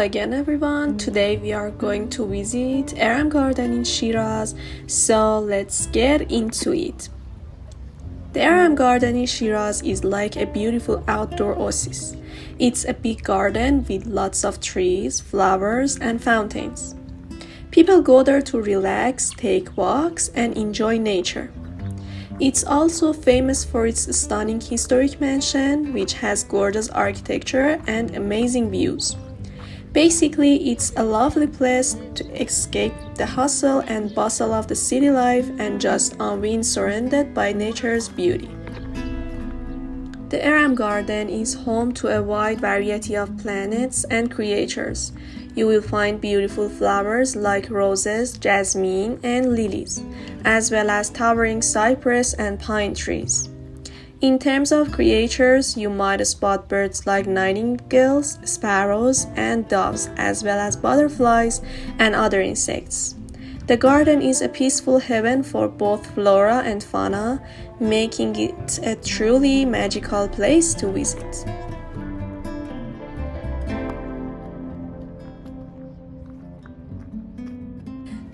again everyone, today we are going to visit Eram Garden in Shiraz, so let's get into it. The Eram Garden in Shiraz is like a beautiful outdoor oasis. It's a big garden with lots of trees, flowers and fountains. People go there to relax, take walks and enjoy nature. It's also famous for its stunning historic mansion, which has gorgeous architecture and amazing views. Basically, it's a lovely place to escape the hustle and bustle of the city life and just unwind surrounded by nature's beauty. The Eram Garden is home to a wide variety of plants and creatures. You will find beautiful flowers like roses, jasmine, and lilies, as well as towering cypress and pine trees. In terms of creatures, you might spot birds like nightingales, sparrows, and doves, as well as butterflies and other insects. The garden is a peaceful haven for both flora and fauna, making it a truly magical place to visit.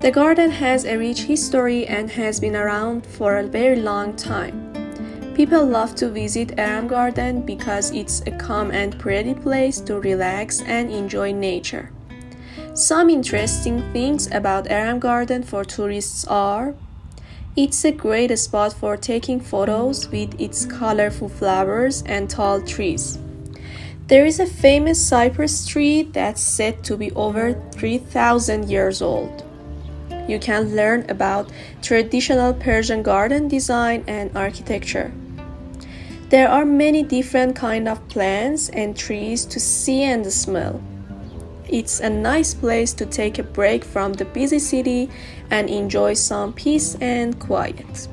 The garden has a rich history and has been around for a very long time. People love to visit Eram Garden because it's a calm and pretty place to relax and enjoy nature. Some interesting things about Eram Garden for tourists are: it's a great spot for taking photos with its colorful flowers and tall trees. There is a famous cypress tree that's said to be over 3,000 years old. You can learn about traditional Persian garden design and architecture. There are many different kinds of plants and trees to see and smell. It's a nice place to take a break from the busy city and enjoy some peace and quiet.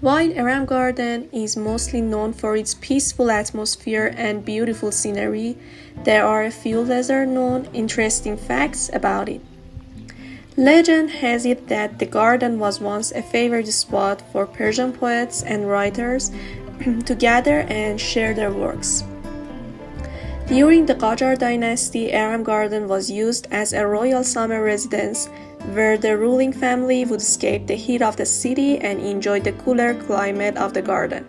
While Eram Garden is mostly known for its peaceful atmosphere and beautiful scenery, there are a few lesser-known interesting facts about it. Legend has it that the garden was once a favored spot for Persian poets and writers to gather and share their works. During the Qajar dynasty, Eram Garden was used as a royal summer residence where the ruling family would escape the heat of the city and enjoy the cooler climate of the garden.